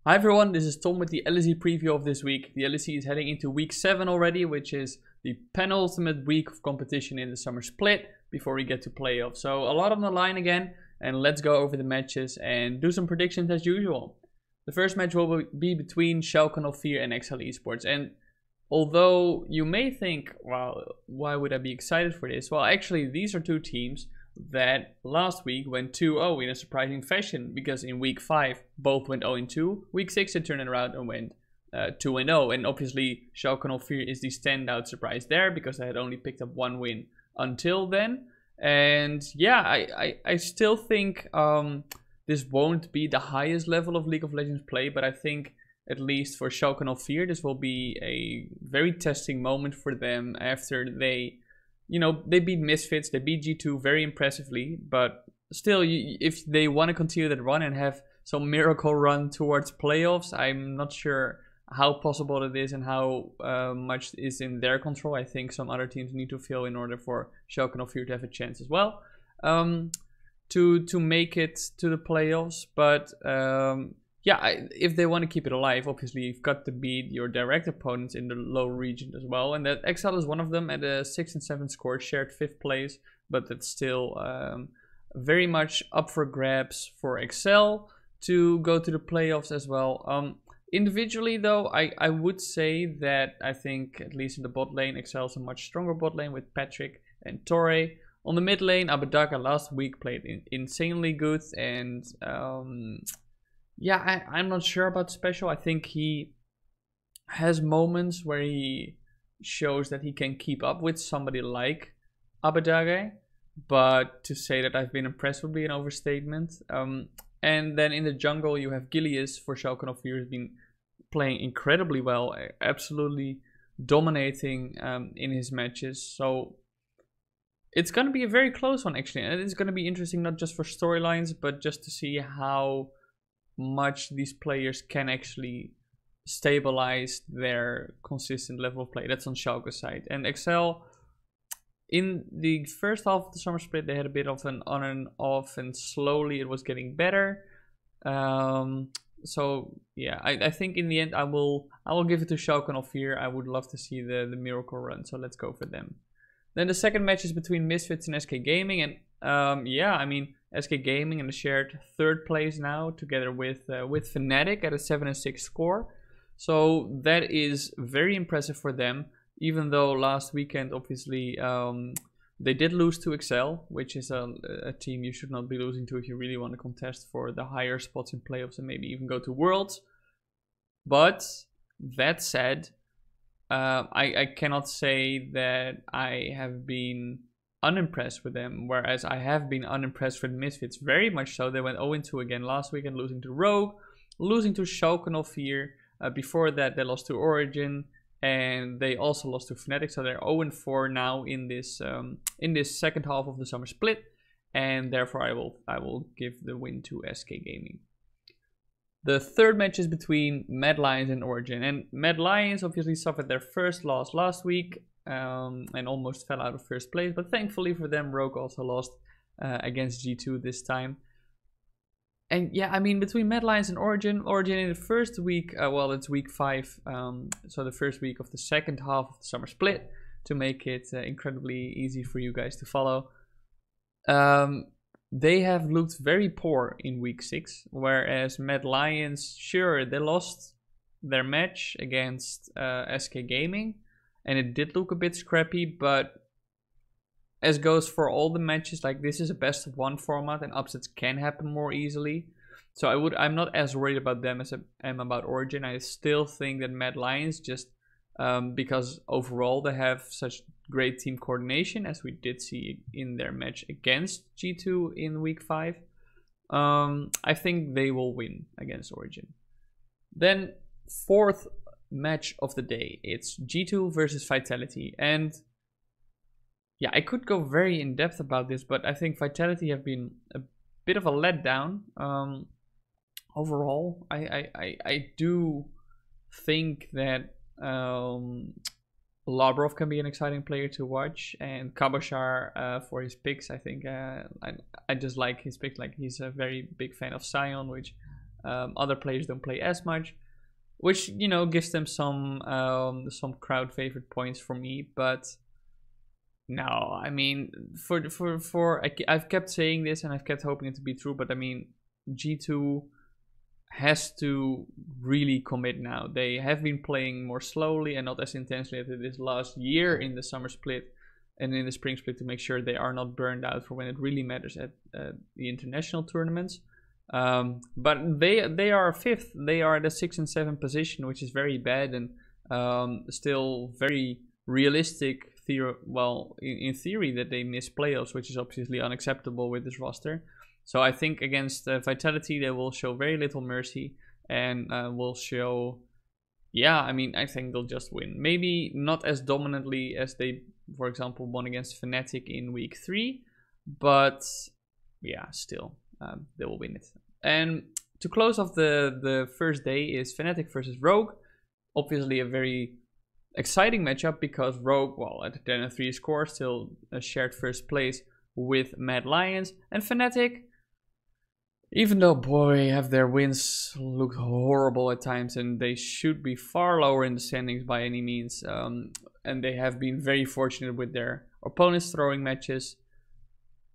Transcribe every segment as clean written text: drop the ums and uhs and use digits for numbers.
Hi everyone, this is Tom with the LEC preview of this week. The LEC is heading into week 7 already, which is the penultimate week of competition in the summer split before we get to playoffs. So a lot on the line again, and let's go over the matches and do some predictions as usual. The first match will be between Schalke 04 and XL Esports. And although you may think, well, why would I be excited for this? Well, actually, these are two teams that last week went 2-0 in a surprising fashion, because in week 5 both went 0-2. Week 6 they turned it around and went 2-0, and obviously Schalke 04 is the standout surprise there because they had only picked up one win until then. And yeah, I still think this won't be the highest level of League of Legends play, but I think at least for Schalke 04 this will be a very testing moment for them after they beat Misfits, they beat G2 very impressively, but still, if they want to continue that run and have some miracle run towards playoffs, I'm not sure how possible it is and how much is in their control. I think some other teams need to fail in order for Schalke 04 to have a chance as well to make it to the playoffs. But yeah, if they want to keep it alive, obviously you've got to beat your direct opponents in the low region as well. And that XL is one of them at a 6 and 7 score, shared 5th place. But that's still very much up for grabs for XL to go to the playoffs as well. Individually though, I would say that I think at least in the bot lane, XL is a much stronger bot lane with Patrick and Torre. On the mid lane, Abadaga last week played insanely good, and yeah, I'm not sure about Special. I think he has moments where he shows that he can keep up with somebody like Abadage, but to say that I've been impressed would be an overstatement. And then in the jungle you have Gilius for Schalke 04, who's been playing incredibly well, absolutely dominating in his matches. So it's going to be a very close one actually, and it's going to be interesting not just for storylines, but just to see how much these players can actually stabilize their consistent level of play. That's on Schalke's side. And XL, in the first half of the summer split, they had a bit of an on and off, and slowly it was getting better. So yeah, I think in the end I will give it to Schalke 04. I would love to see the miracle run, so let's go for them. Then the second match is between Misfits and SK Gaming, and yeah, I mean, SK Gaming in a shared 3rd place now, together with Fnatic at a 7 and 6 score. So that is very impressive for them, even though last weekend obviously they did lose to XL, which is a team you should not be losing to if you really want to contest for the higher spots in playoffs and maybe even go to Worlds. But that said, I cannot say that I have been unimpressed with them, whereas I have been unimpressed with Misfits, very much so. They went 0-2 again last weekend, losing to Rogue, losing to Schalke 04. Before that they lost to Origin, and they also lost to Fnatic, so they're 0-4 now in this second half of the summer split, and therefore I will give the win to SK Gaming. The third match is between Mad Lions and Origin, and Mad Lions obviously suffered their first loss last week and almost fell out of first place, but thankfully for them, Rogue also lost against G2 this time. And yeah, I mean, between Mad Lions and Origin in the first week, well, it's week 5, so the first week of the second half of the summer split, to make it incredibly easy for you guys to follow. They have looked very poor in week 6, whereas Mad Lions, sure, they lost their match against SK Gaming, and it did look a bit scrappy, but as goes for all the matches, like, this is a best of 1 format and upsets can happen more easily. So I'm not as worried about them as I am about Origin. I still think that Mad Lions, just because overall they have such great team coordination, as we did see in their match against G2 in week 5, I think they will win against Origin. Then 4th match of the day, it's G2 versus Vitality, and yeah, I could go very in depth about this, but I think Vitality have been a bit of a letdown. Overall, I do think that Labrov can be an exciting player to watch, and Kabashar for his picks. I think I just like his picks. Like, he's a very big fan of Sion, which Other players don't play as much, which, you know, gives them some crowd favorite points for me. But no, I mean, I've kept saying this and I've kept hoping it to be true, but I mean, G2 has to really commit now. They have been playing more slowly and not as intensely as this last year in the summer split and in the spring split, to make sure they are not burned out for when it really matters at the international tournaments. But they are 5th. They are the 6th and 7th position, which is very bad, and still very realistic. In theory that they miss playoffs, which is obviously unacceptable with this roster. So I think against Vitality they will show very little mercy and will show, yeah, I mean, I think they'll just win. Maybe not as dominantly as they, for example, won against Fnatic in week 3, but yeah, still they will win it. And to close off the first day is Fnatic versus Rogue. Obviously a very exciting matchup because Rogue, well, at the 10-3 score, still shared first place with Mad Lions, and Fnatic, even though, boy, have their wins looked horrible at times, and they should be far lower in the standings by any means, and they have been very fortunate with their opponents throwing matches.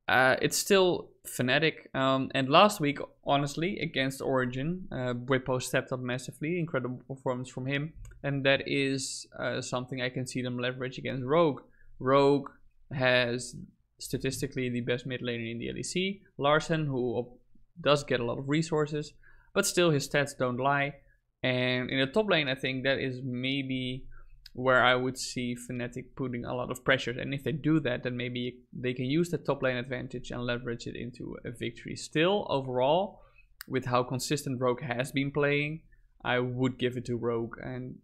It's still Fnatic, and last week, honestly, against Origin, Bwipo stepped up massively, incredible performance from him, and that is something I can see them leverage against Rogue. Rogue has statistically the best mid laner in the LEC, Larsen, who does get a lot of resources, but still his stats don't lie. And in the top lane, I think that is maybe where I would see Fnatic putting a lot of pressure. And if they do that, then maybe they can use the top lane advantage and leverage it into a victory. Still, overall, with how consistent Rogue has been playing, I would give it to Rogue, and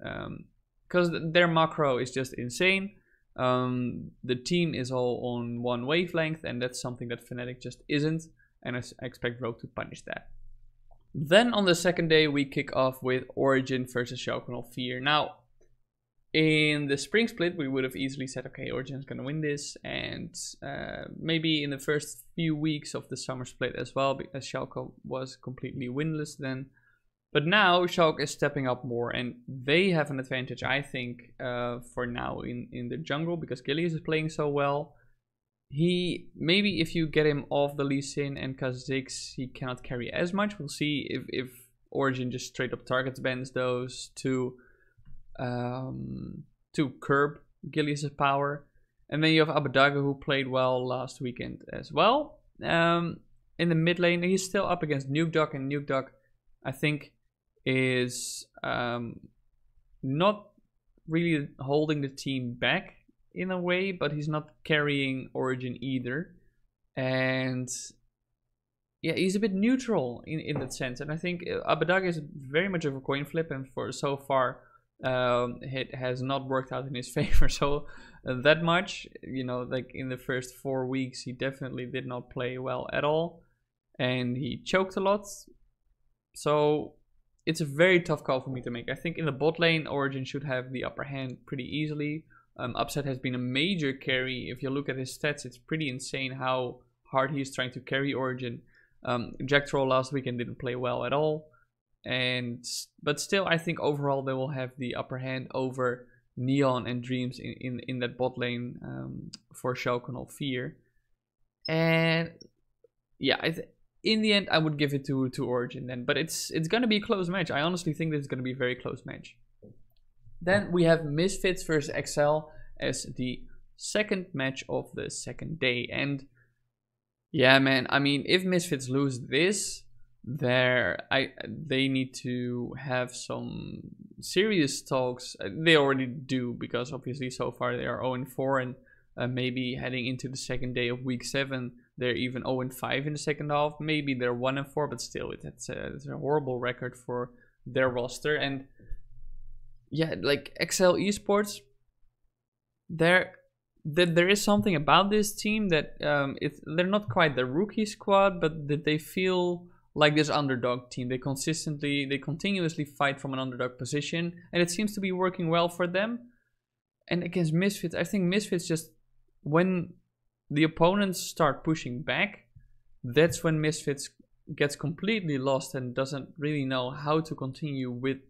because their macro is just insane. The team is all on one wavelength, and that's something that Fnatic just isn't, and I expect Rogue to punish that. Then on the second day, we kick off with Origin versus Schalke 04. Now, in the spring split, we would have easily said, okay, Origin's gonna win this, and maybe in the first few weeks of the summer split as well, because Schalke was completely winless then. But now Schalke is stepping up more, and they have an advantage, I think, for now in the jungle, because Gilius is playing so well. Maybe if you get him off the Lee Sin and Kha'Zix, he cannot carry as much. We'll see if Origin just straight up targets bans those to curb Gilius' power. And then you have Abadaga, who played well last weekend as well. In the mid lane, he's still up against Nukeduck, and Nukeduck, I think, is not really holding the team back in a way, but he's not carrying Origin either. And yeah, he's a bit neutral in that sense. And I think Abadaga is very much of a coin flip, and for so far it has not worked out in his favor so that much. You know, like in the first 4 weeks, he definitely did not play well at all, and he choked a lot. So it's a very tough call for me to make. I think in the bot lane, Origin should have the upper hand pretty easily. Upset has been a major carry. If you look at his stats, it's pretty insane how hard he is trying to carry Origin. Jack Troll last weekend didn't play well at all. But still, I think overall they will have the upper hand over Neon and Dreams in that bot lane for Schalke 04. And yeah, in the end, I would give it to Origin then. But it's going to be a close match. I honestly think this is going to be a very close match. Then we have Misfits versus XL as the second match of the second day. And yeah, man, I mean, if Misfits lose this, they need to have some serious talks. They already do, because obviously so far they are 0-4, and maybe heading into the second day of week 7, they're even 0-5 in the second half. Maybe they're 1-4, but still, it's a horrible record for their roster. And yeah, like XL Esports, there is something about this team that they're not quite the rookie squad, but that they feel like this underdog team. They continuously fight from an underdog position, and it seems to be working well for them. And against Misfits, I think Misfits just, when the opponents start pushing back, that's when Misfits gets completely lost and doesn't really know how to continue with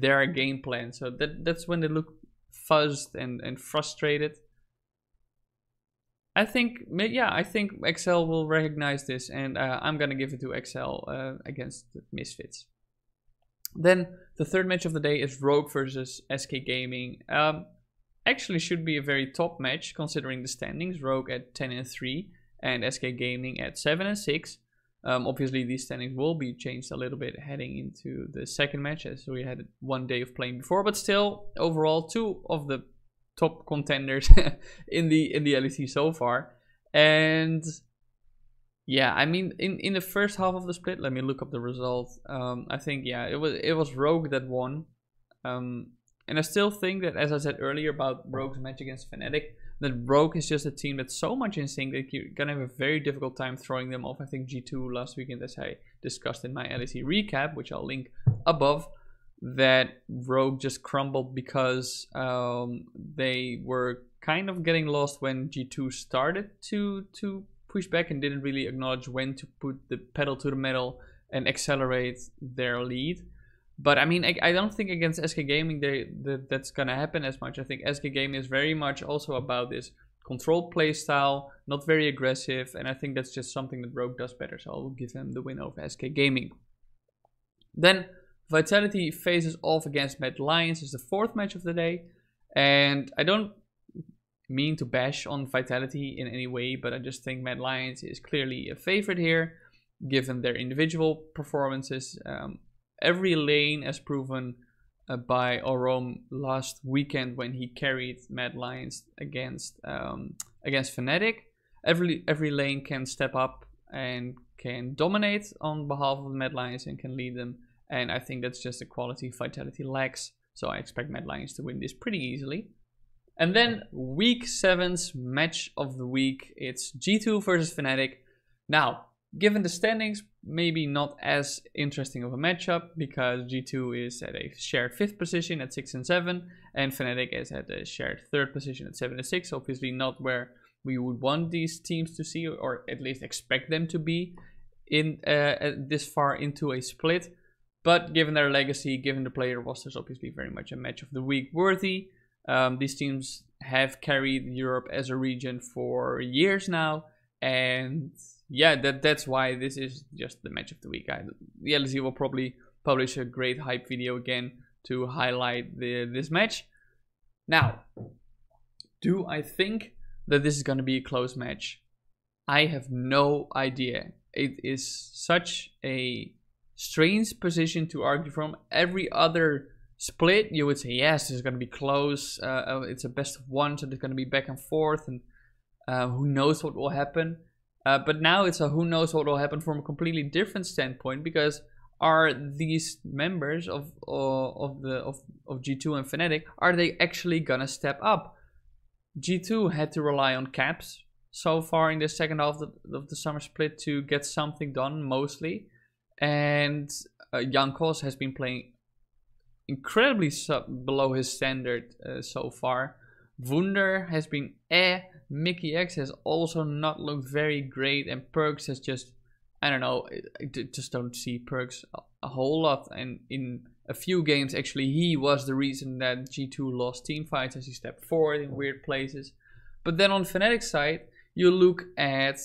their game plan. So that's when they look fuzzed and frustrated. I think, yeah, I think XL will recognize this, and I'm gonna give it to XL against the Misfits. Then the third match of the day is Rogue versus SK Gaming. Actually should be a very top match considering the standings. Rogue at 10-3 and SK Gaming at 7-6. Obviously these standings will be changed a little bit heading into the second match, as we had 1 day of playing before, but still overall 2 of the top contenders in the LEC so far. And yeah, I mean, in the first half of the split, let me look up the result. I think, yeah, it was Rogue that won. And I still think that, as I said earlier about Rogue's match against Fnatic, that Rogue is just a team that's so much in sync that you're gonna have a very difficult time throwing them off. I think G2 last weekend, as I discussed in my LEC recap, which I'll link above, that Rogue just crumbled because they were kind of getting lost when G2 started to push back and didn't really acknowledge when to put the pedal to the metal and accelerate their lead. But I mean, I don't think against SK Gaming that's gonna happen as much. I think SK Gaming is very much also about this controlled play style, not very aggressive, and I think that's just something that Rogue does better. So I'll give them the win over SK Gaming. Then Vitality faces off against Mad Lions. It's the fourth match of the day, and I don't mean to bash on Vitality in any way, but I just think Mad Lions is clearly a favorite here, given their individual performances. Every lane, as proven by Orom last weekend when he carried Mad Lions against Fnatic. Every lane can step up and can dominate on behalf of the Mad Lions and can lead them. And I think that's just a quality Vitality lacks. So I expect Mad Lions to win this pretty easily. And then week 7's match of the week. It's G2 versus Fnatic. Now, given the standings, maybe not as interesting of a matchup because G2 is at a shared 5th position at 6-7 and Fnatic is at a shared 3rd position at 7-6. Obviously not where we would want these teams to see, or at least expect them to be in this far into a split. But given their legacy, given the player rosters, obviously very much a match of the week worthy. These teams have carried Europe as a region for years now, and yeah, that's why this is just the match of the week. The LEC will probably publish a great hype video again to highlight this match. Now, do I think that this is going to be a close match? I have no idea. It is such a strange position to argue from. Every other split, you would say, yes, this is going to be close. It's a best of one, so there's going to be back and forth, and who knows what will happen. But now it's a who knows what will happen from a completely different standpoint, because are these members of G2 and Fnatic, are they actually gonna step up? G2 had to rely on caps so far in the second half of the summer split to get something done mostly, and Jankos has been playing incredibly below his standard so far. Wunder has been Mickey X has also not looked very great, and Perks has just, I don't know, I just don't see Perks a whole lot. And in a few games, actually, he was the reason that G2 lost team fights as he stepped forward in weird places. But then on Fnatic's side, you look at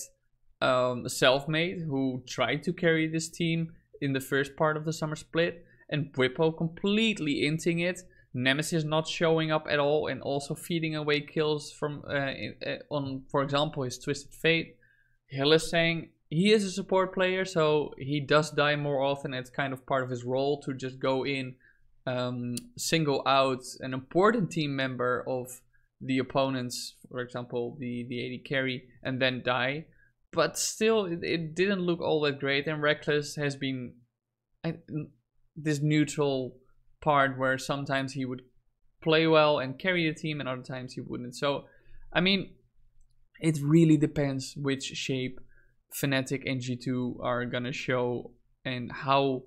Selfmade, who tried to carry this team in the first part of the summer split, and Bwipo completely inting it. Nemesis not showing up at all and also feeding away kills from on, for example, his Twisted Fate. Hill is saying he is a support player, so he does die more often. It's kind of part of his role to just go in, single out an important team member of the opponents, for example, the AD carry, and then die. But still, it didn't look all that great, and Reckless has been this neutral part where sometimes he would play well and carry the team and other times he wouldn't. So I mean, it really depends which shape Fnatic and G2 are gonna show and how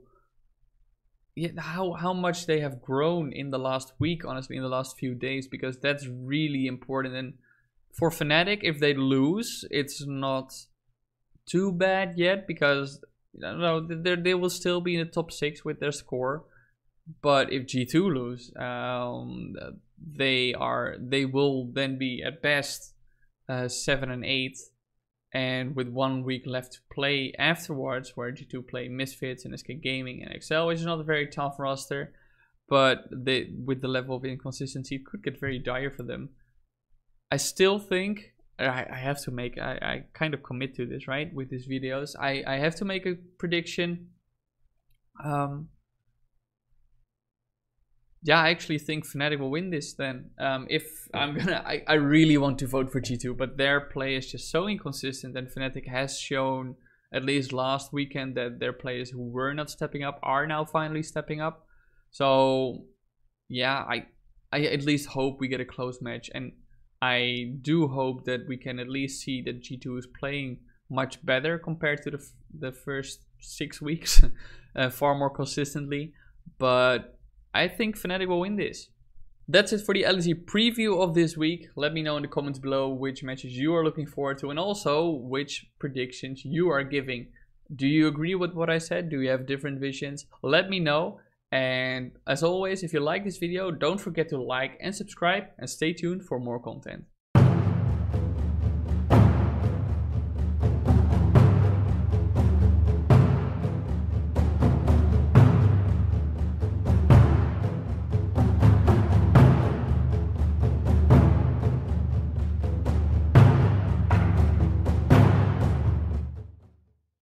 much they have grown in the last week, honestly, in the last few days, because that's really important. And for Fnatic, if they lose, it's not too bad yet, because I don't know, they will still be in the top 6 with their score. But if G2 lose, they will then be at best 7 and 8, and with 1 week left to play afterwards, where G2 play Misfits and SK Gaming and Excel, which is not a very tough roster, but with the level of inconsistency, it could get very dire for them. I still think I have to make, I kind of commit to this, right, with these videos. I have to make a prediction. Yeah, I actually think Fnatic will win this then. If I'm gonna, I really want to vote for G2, but their play is just so inconsistent, and Fnatic has shown, at least last weekend, that their players who were not stepping up are now finally stepping up. So yeah, I at least hope we get a close match, and I do hope that we can at least see that G2 is playing much better compared to the first 6 weeks, far more consistently. But I think Fnatic will win this. That's it for the LEC preview of this week. Let me know in the comments below which matches you are looking forward to, and also which predictions you are giving. Do you agree with what I said? Do you have different visions? Let me know. And as always, if you like this video, don't forget to like and subscribe, and stay tuned for more content.